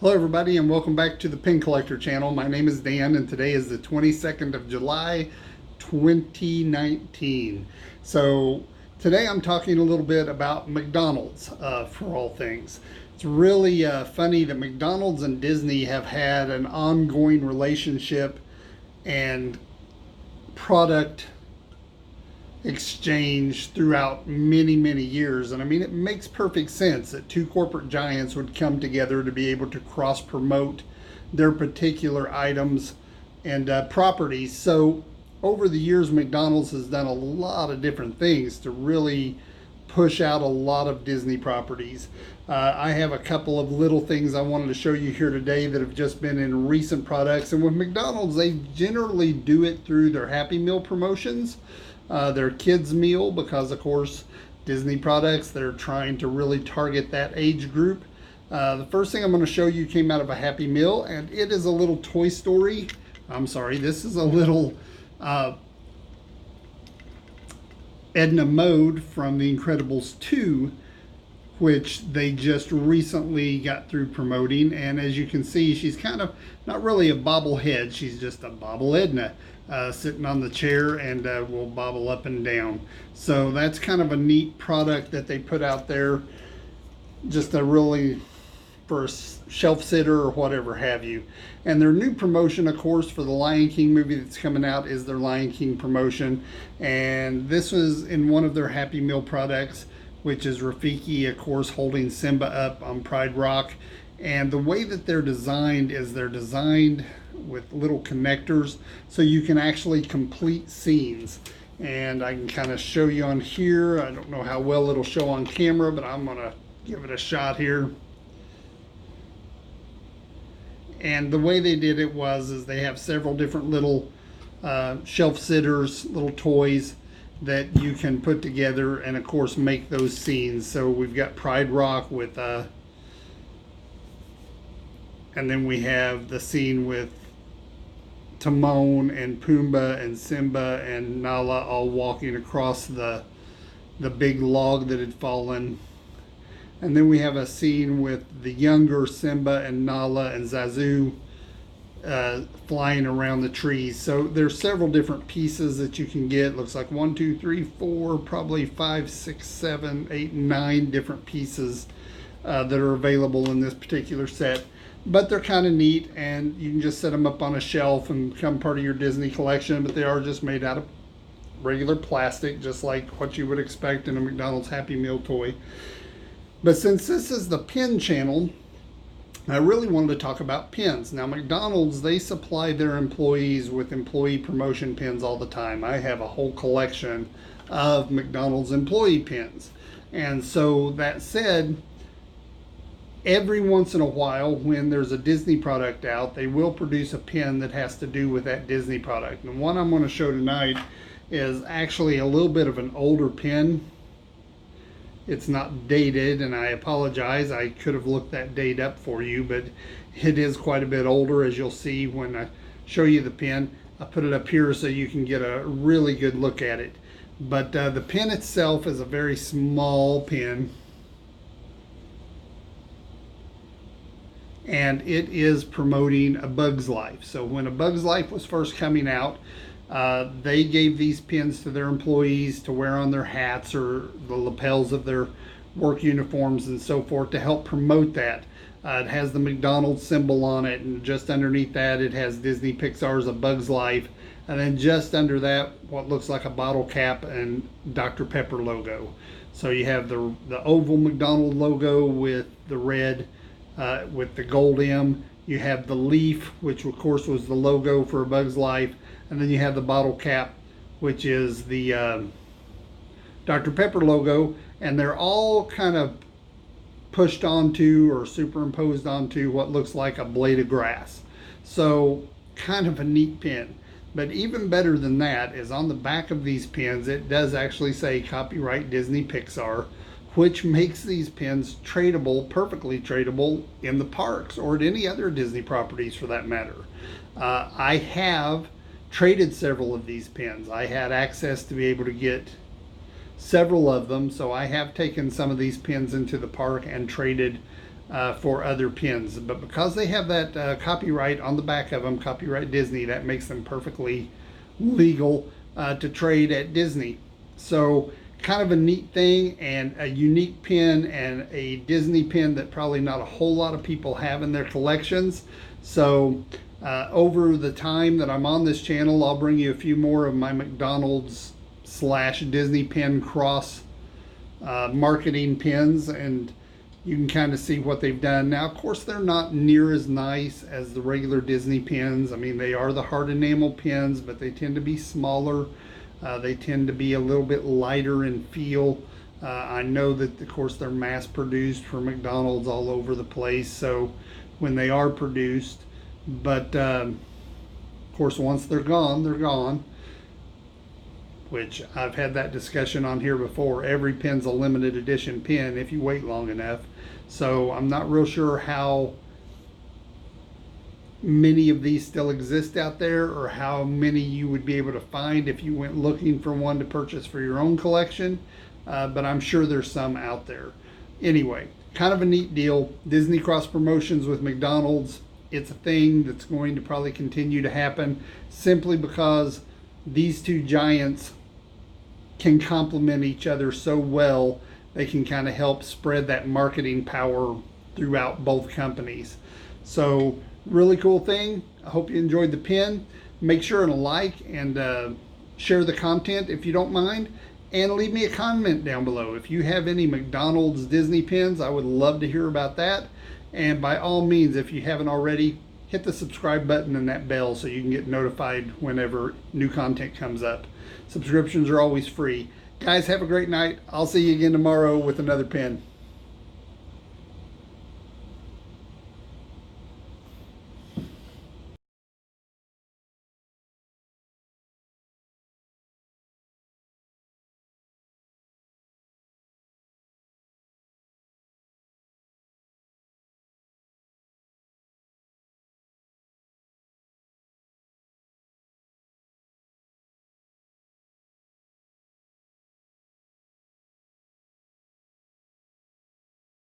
Hello everybody and welcome back to the Pin Collector channel. My name is Dan and today is the 22nd of July 2019. So today I'm talking a little bit about McDonald's for all things. It's really funny that McDonald's and Disney have had an ongoing relationship and product exchange throughout many years. And I mean, it makes perfect sense that two corporate giants would come together to be able to cross promote their particular items and properties. So over the years, McDonald's has done a lot of different things to really push out a lot of Disney properties. I have a couple of little things I wanted to show you here today that have just been in recent products. And with McDonald's, they generally do it through their Happy Meal promotions. Their kids meal, because of course Disney products, they're trying to really target that age group. The first thing I'm going to show you came out of a Happy Meal, and it is a little Toy Story. I'm sorry, this is a little Edna Mode from The Incredibles 2, which they just recently got through promoting. And as you can see, she's kind of not really a bobblehead, she's just a bobble Edna. Sitting on the chair and will bobble up and down. So that's kind of a neat product that they put out there, just a really for a shelf sitter or whatever have you. And their new promotion, of course, for the Lion King movie that's coming out is their Lion King promotion. And this was in one of their Happy Meal products, which is Rafiki, of course, holding Simba up on Pride Rock. And the way that they're designed is they're designed with little connectors so you can actually complete scenes. And I can kind of show you on here. I don't know how well it'll show on camera, but I'm gonna give it a shot here. And the way they did it is they have several different little shelf sitters, little toys that you can put together and of course make those scenes. So we've got Pride Rock with and then we have the scene with Timon and Pumbaa and Simba and Nala all walking across the big log that had fallen. And then we have a scene with the younger Simba and Nala and Zazu flying around the trees. So there's several different pieces that you can get. Looks like 1, 2, 3, 4, probably 5, 6, 7, 8, 9 different pieces that are available in this particular set. But they're kind of neat, and you can just set them up on a shelf and become part of your Disney collection. But they are just made out of regular plastic, just like what you would expect in a McDonald's Happy Meal toy. But since this is the pin channel, I really wanted to talk about pins. Now, McDonald's, they supply their employees with employee promotion pins all the time. I have a whole collection of McDonald's employee pins. And so that said, every once in a while, when there's a Disney product out, they will produce a pin that has to do with that Disney product. And one I'm going to show tonight is actually a little bit of an older pin. It's not dated, and I apologize. I could have looked that date up for you, but it is quite a bit older, as you'll see when I show you the pin. I put it up here so you can get a really good look at it. But the pin itself is a very small pin. And it is promoting A Bug's Life. So when A Bug's Life was first coming out, they gave these pins to their employees to wear on their hats or the lapels of their work uniforms and so forth to help promote that. It has the McDonald's symbol on it, and just underneath that it has Disney Pixar's A Bug's Life, and then just under that what looks like a bottle cap and Dr. Pepper logo. So you have the oval McDonald's logo with the red with the gold M. You have the leaf, which of course was the logo for A Bug's Life, and then you have the bottle cap, which is the Dr. Pepper logo, and they're all kind of pushed onto or superimposed onto what looks like a blade of grass. So kind of a neat pin. But even better than that is on the back of these pins, it does actually say copyright Disney Pixar, which makes these pins tradable, perfectly tradable in the parks or at any other Disney properties for that matter. I have traded several of these pins. I had access to be able to get several of them, so I have taken some of these pins into the park and traded for other pins. But because they have that copyright on the back of them, copyright Disney, that makes them perfectly legal to trade at Disney. So kind of a neat thing, and a unique pin, and a Disney pin that probably not a whole lot of people have in their collections. So over the time that I'm on this channel, I'll bring you a few more of my McDonald's / Disney pin cross marketing pins, and you can kind of see what they've done. Now, of course, they're not near as nice as the regular Disney pins. I mean, they are the hard enamel pins, but they tend to be smaller. They tend to be a little bit lighter in feel. I know that, of course, they're mass produced for McDonald's all over the place, so when they are produced, but of course, once they're gone, they're gone. Which I've had that discussion on here before. Every pin's a limited edition pin if you wait long enough. So I'm not real sure how many of these still exist out there, or how many you would be able to find if you went looking for one to purchase for your own collection. But I'm sure there's some out there. Anyway, kind of a neat deal. Disney cross promotions with McDonald's. It's a thing that's going to probably continue to happen, simply because these two giants can complement each other so well. They can kind of help spread that marketing power throughout both companies. So really cool thing. I hope you enjoyed the pin. Make sure and like and share the content if you don't mind, and leave me a comment down below. If you have any McDonald's Disney pins, I would love to hear about that. And by all means, if you haven't already, hit the subscribe button and that bell so you can get notified whenever new content comes up. Subscriptions are always free. Guys, have a great night. I'll see you again tomorrow with another pin.